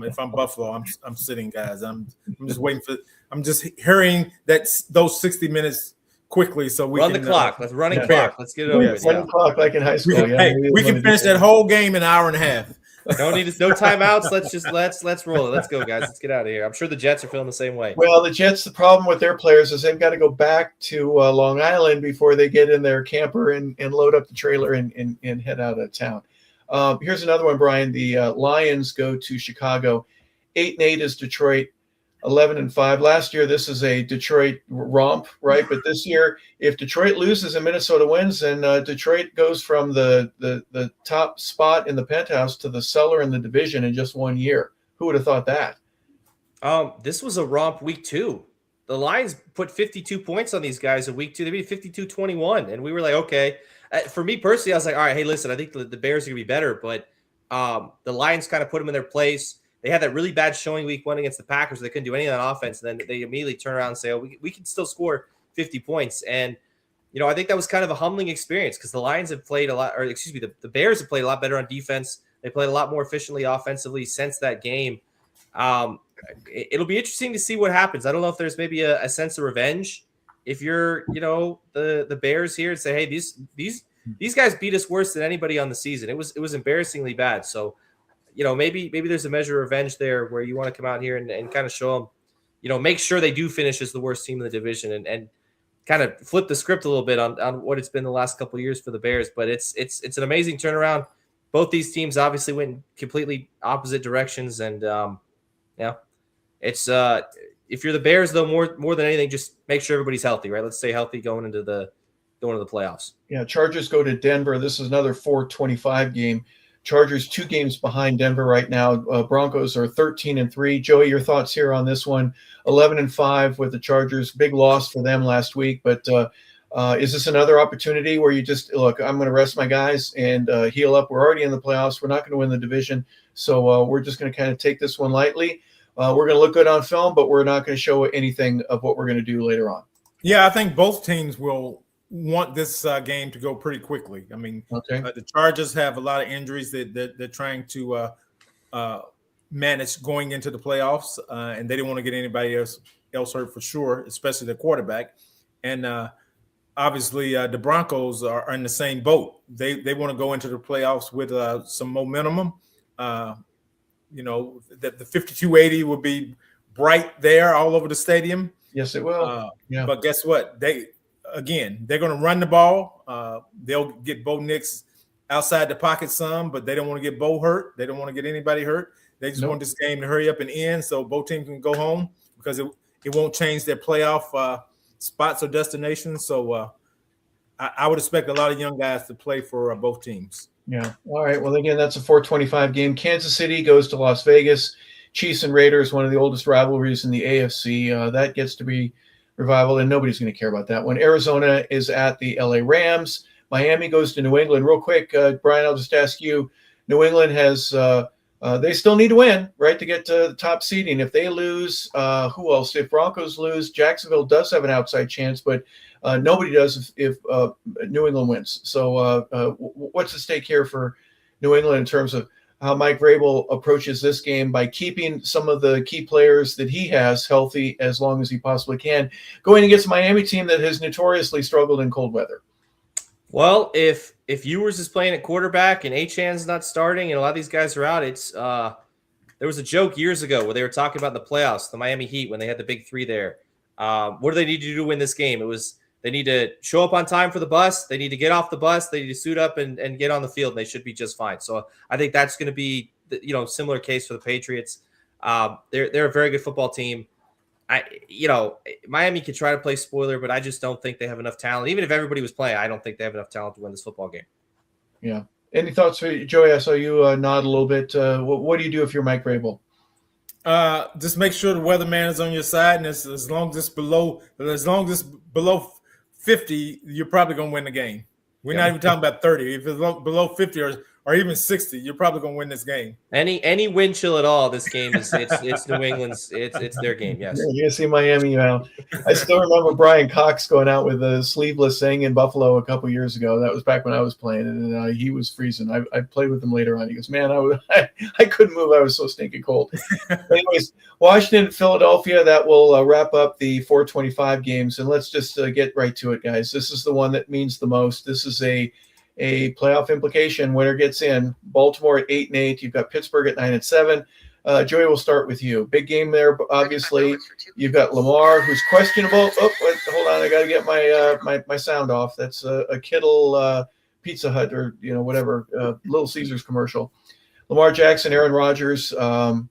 if I'm Buffalo, I'm sitting guys. I'm just waiting for. I'm just hurrying those 60 minutes quickly so we
run
can
the clock. Let's running clock. Let's get it over with.
Run the clock like in high school.
We can finish that whole game in an hour and a half.
No timeouts. Let's roll it. Let's go, guys. Let's get out of here. I'm sure the Jets are feeling the same way.
Well, the Jets, the problem with their players is they've got to go back to Long Island before they get in their camper and load up the trailer and head out of town. Here's another one, Brian. The Lions go to Chicago. 8-8 is Detroit. 11-5. Last year, this is a Detroit romp, right? But this year, if Detroit loses and Minnesota wins, then Detroit goes from the top spot in the penthouse to the cellar in the division in just 1 year. Who would have thought that?
This was a romp week 2. The Lions put 52 points on these guys in week 2. They beat 52-21, and we were like, okay. For me personally, I was like, all right, hey, listen, I think the Bears are going to be better, but the Lions kind of put them in their place. They had that really bad showing week 1 against the Packers. They couldn't do any of that offense. And then they immediately turn around and say, oh, we can still score 50 points. And I think that was kind of a humbling experience because the Lions have played a lot, or excuse me, the Bears have played a lot better on defense. They played a lot more efficiently offensively since that game. It'll be interesting to see what happens. I don't know if there's maybe a sense of revenge if you're, the Bears here and say, hey, these guys beat us worse than anybody on the season. It was embarrassingly bad. So, maybe there's a measure of revenge there where you want to come out here and kind of show them, make sure they do finish as the worst team in the division and kind of flip the script a little bit on what it's been the last couple of years for the Bears. But it's an amazing turnaround. Both these teams obviously went in completely opposite directions, and it's if you're the Bears though, more than anything, just make sure everybody's healthy, right? Let's stay healthy going into the playoffs.
Yeah, Chargers go to Denver. This is another 4:25 game. Chargers 2 games behind Denver right now. Broncos are 13-3. Joey, your thoughts here on this one? 11-5 with the Chargers. Big loss for them last week, but is this another opportunity where you just look? I'm going to rest my guys and heal up. We're already in the playoffs. We're not going to win the division, so we're just going to kind of take this one lightly. We're going to look good on film, but we're not going to show anything of what we're going to do later on.
Yeah, I think both teams will want this game to go pretty quickly. I mean, the Chargers have a lot of injuries that they're trying to manage going into the playoffs, and they didn't want to get anybody else hurt for sure, especially the quarterback. And obviously, the Broncos are in the same boat. They want to go into the playoffs with some momentum. The 5280 will be bright there all over the stadium.
Yes, it will.
But guess what? They're going to run the ball. They'll get Bo Nix outside the pocket some, but they don't want to get Bo hurt. They don't want to get anybody hurt. They just want this game to hurry up and end so both teams can go home because it won't change their playoff spots or destinations. So I would expect a lot of young guys to play for both teams.
Yeah. All right. Well, again, that's a 4:25 game. Kansas City goes to Las Vegas. Chiefs and Raiders, one of the oldest rivalries in the AFC. That gets to be revival, and nobody's going to care about that one. Arizona is at the LA Rams. Miami goes to New England. Real quick, Brian, I'll just ask you, New England has they still need to win, right, to get to the top seeding. If they lose, who else? If Broncos lose, Jacksonville does have an outside chance, but nobody does if New England wins. So what's at stake here for New England in terms of how Mike Vrabel approaches this game by keeping some of the key players that he has healthy as long as he possibly can, going against a Miami team that has notoriously struggled in cold weather?
Well, if Ewers is playing at quarterback and Achane's not starting and a lot of these guys are out, it's there was a joke years ago where they were talking about the playoffs, the Miami Heat, when they had the big three there. What do they need to do to win this game? It was they need to show up on time for the bus. They need to get off the bus. They need to suit up and get on the field. And they should be just fine. So I think that's going to be, similar case for the Patriots. They're a very good football team. Miami could try to play spoiler, but I just don't think they have enough talent. Even if everybody was playing, I don't think they have enough talent to win this football game.
Yeah. Any thoughts for you, Joey? I saw you nod a little bit. What do you do if you're Mike Vrabel?
Just make sure the weatherman is on your side, and as long as it's below 50, you're probably going to win the game. We're not even talking about 30. If it's below 50 or even 60, you're probably going to win this game.
Any wind chill at all, this game it's New England's. It's their game. Yes.
You're gonna see Miami. I still remember Brian Cox going out with a sleeveless thing in Buffalo a couple years ago. That was back when I was playing, and he was freezing. I played with him later on. He goes, "Man, I couldn't move. I was so stinking cold." Anyways, Washington, Philadelphia. That will wrap up the 4:25 games, and let's just get right to it, guys. This is the one that means the most. This is a playoff implication. Winner gets in. Baltimore at 8-8. You've got Pittsburgh at 9-7. Joey, we'll start with you. Big game there, obviously. You've got Lamar, who's questionable. Oh, hold on. I got to get my sound off. That's a Kittle Pizza Hut or whatever Little Caesars commercial. Lamar Jackson, Aaron Rodgers. Joint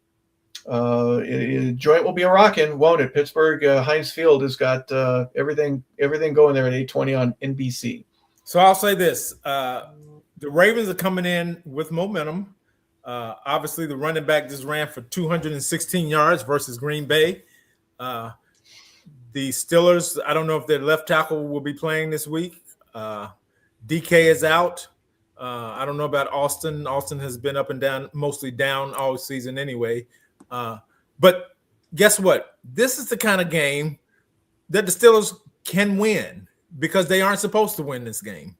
will be a rockin', won't it? Pittsburgh, Heinz Field has got everything going there at 8:20 on NBC.
So I'll say this. The Ravens are coming in with momentum. Obviously, the running back just ran for 216 yards versus Green Bay. The Steelers, I don't know if their left tackle will be playing this week. DK is out. I don't know about Austin. Austin has been up and down, mostly down all season anyway. But guess what? This is the kind of game that the Steelers can win. because they aren't supposed to win this game.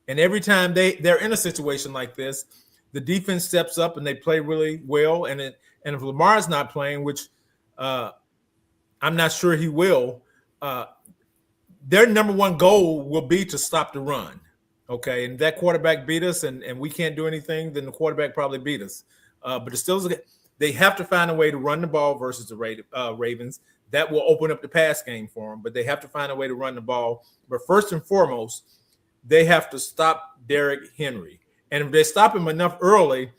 And every time they're in a situation like this, the defense steps up and they play really well. And if Lamar's not playing, which I'm not sure he will, their number one goal will be to stop the run. Okay, and that quarterback beat us, and we can't do anything, then the quarterback probably beat us. But the Steelers, they have to find a way to run the ball versus the Ravens. That will open up the pass game for them, but they have to find a way to run the ball. But first and foremost, they have to stop Derrick Henry. And if they stop him enough early,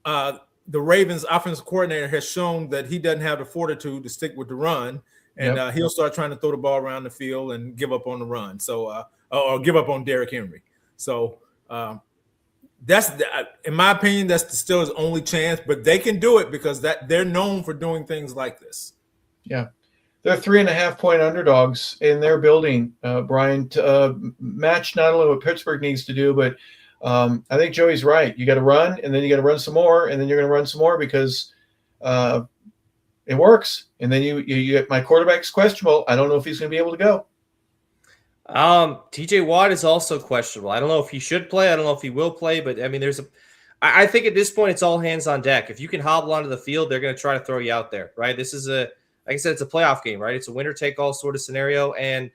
the Ravens offensive coordinator has shown that he doesn't have the fortitude to stick with the run, and he'll start trying to throw the ball around the field and give up on the run. So, or give up on Derrick Henry. So that's, in my opinion, that's the Steelers' only chance. But they can do it because they're known for doing things like this.
Yeah, they're 3.5-point underdogs in their building, Brian, to match not only what Pittsburgh needs to do, but I think Joey's right. You got to run, and then you got to run some more, and then you're going to run some more because it works. And then you my quarterback's questionable. I don't know if he's going to be able to go.
TJ Watt is also questionable. I don't know if he should play. I don't know if he will play, but I mean, I think at this point, it's all hands on deck. If you can hobble onto the field, they're going to try to throw you out there, right? This is like I said, it's a playoff game, right? It's a winner take all sort of scenario. And,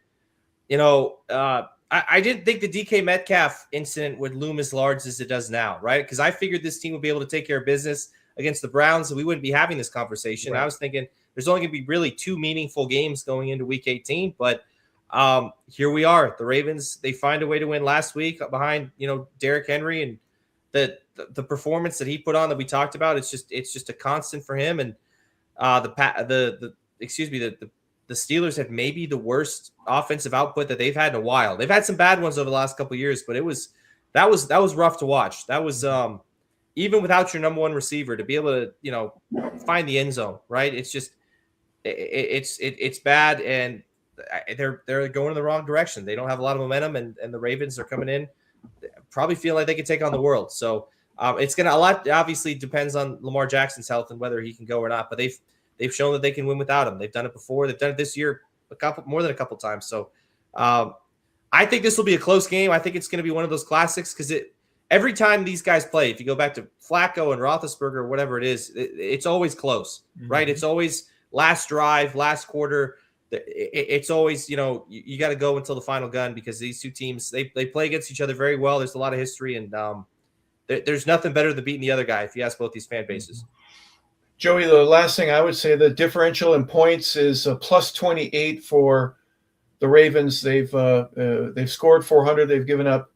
I didn't think the DK Metcalf incident would loom as large as it does now, right? Because I figured this team would be able to take care of business against the Browns and we wouldn't be having this conversation. Right. I was thinking there's only going to be really 2 meaningful games going into week 18, but here we are. The Ravens, they find a way to win last week behind, Derrick Henry, and the performance that he put on that we talked about. It's just a constant for him. And the Steelers have maybe the worst offensive output that they've had in a while. They've had some bad ones over the last couple of years, but that was rough to watch. That was even without your number one receiver to be able to, find the end zone, right? It's just it's bad, and they're going in the wrong direction. They don't have a lot of momentum, and the Ravens are coming in probably feel like they can take on the world. So it's going to, a lot obviously depends on Lamar Jackson's health and whether he can go or not, but they've shown that they can win without him. They've done it before. They've done it this year more than a couple times. So I think this will be a close game. I think it's going to be one of those classics because every time these guys play, if you go back to Flacco and Roethlisberger or whatever it is, it's always close, right? It's always last drive, last quarter. It's always, you got to go until the final gun because these two teams, they play against each other very well. There's a lot of history, and there's nothing better than beating the other guy if you ask both these fan bases.
Joey, the last thing I would say, the differential in points is plus 28 for the Ravens. They've scored 400. They've given up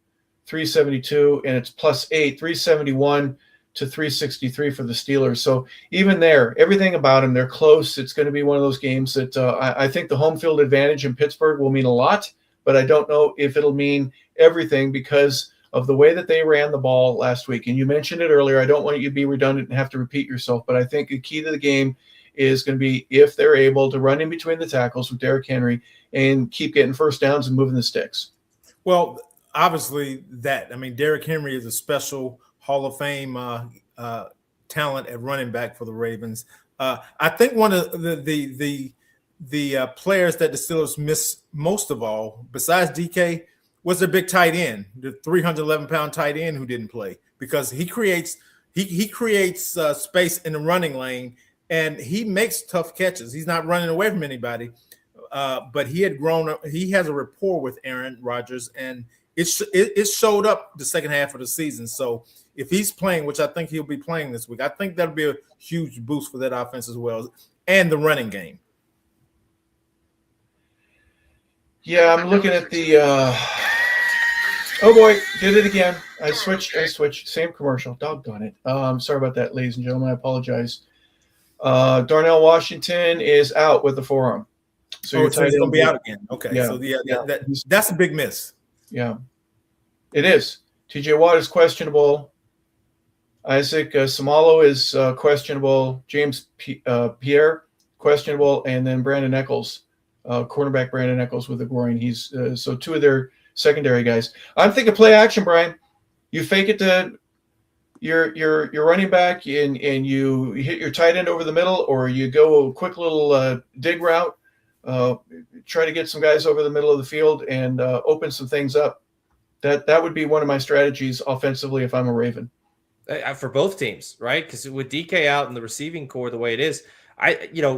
372, and it's plus 8, 371 to 363 for the Steelers. So even there, everything about them, they're close. It's going to be one of those games that I think the home field advantage in Pittsburgh will mean a lot, but I don't know if it'll mean everything because of the way that they ran the ball last week. And you mentioned it earlier. I don't want you to be redundant and have to repeat yourself, but I think the key to the game is going to be if they're able to run in between the tackles with Derrick Henry and keep getting first downs and moving the sticks.
Well, obviously Derrick Henry is a special Hall of Fame talent at running back for the Ravens. I think one of the players that the Steelers miss most of all, besides DK, was their big tight end, the 311-pound tight end who didn't play because he creates space in the running lane and he makes tough catches. He's not running away from anybody, but he has a rapport with Aaron Rodgers, and it showed up the second half of the season. So if he's playing, which I think he'll be playing this week, I think that'll be a huge boost for that offense as well, and the running game.
Yeah, I'm looking at the oh boy, did it again. I switched. Same commercial. Doggone it. Sorry about that, ladies and gentlemen. I apologize. Darnell Washington is out with the forearm.
So he's going to be out again. Okay. Yeah. So that's a big miss.
Yeah, it is. TJ Watt is questionable. Isaac Samalo is questionable. James Pierre, questionable. And then Brandon Eccles, cornerback Brandon Eccles with a groin. He's so two of their secondary guys. I'm thinking play action, Brian. You fake it to your running back and you hit your tight end over the middle, or you go a quick little dig route. try to get some guys over the middle of the field and open some things up. That would be one of my strategies offensively if I'm a Raven.
For both teams, right? Because with DK out and the receiving core the way it is,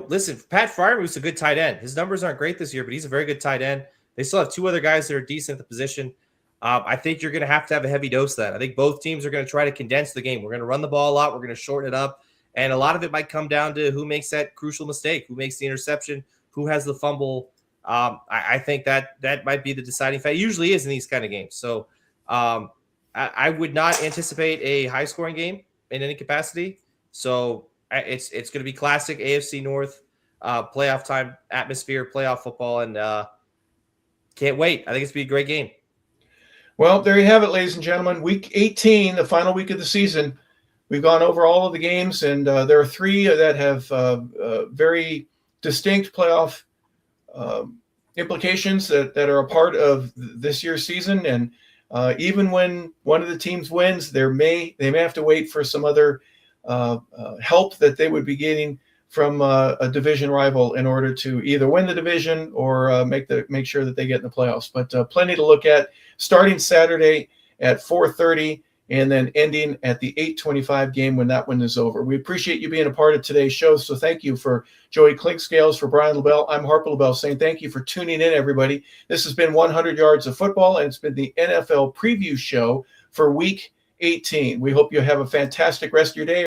listen, Pat Fryermuth's a good tight end. His numbers aren't great this year, but he's a very good tight end. They still have two other guys that are decent at the position. I think you're going to have a heavy dose of that. I think both teams are going to try to condense the game. We're going to run the ball a lot. We're going to shorten it up. And a lot of it might come down to who makes that crucial mistake, who makes the interception, who has the fumble. I think that might be the deciding factor. It usually is in these kind of games. So I would not anticipate a high-scoring game in any capacity. So it's going to be classic AFC North playoff time atmosphere, playoff football, and can't wait. I think it's going to be a great game.
Well, there you have it, ladies and gentlemen. Week 18, the final week of the season. We've gone over all of the games, and there are three that have very distinct playoff implications that are a part of this year's season. And even when one of the teams wins, they may have to wait for some other help that they would be getting from a division rival in order to either win the division or make sure that they get in the playoffs. But plenty to look at, starting Saturday at 4:30 and then ending at the 8:25 game when that one is over. We appreciate you being a part of today's show. So thank you for Joey Clinkscales, for Brian LeBel. I'm Harper LeBel saying thank you for tuning in, everybody. This has been 100 Yards of Football, and it's been the NFL preview show for Week 18. We hope you have a fantastic rest of your day.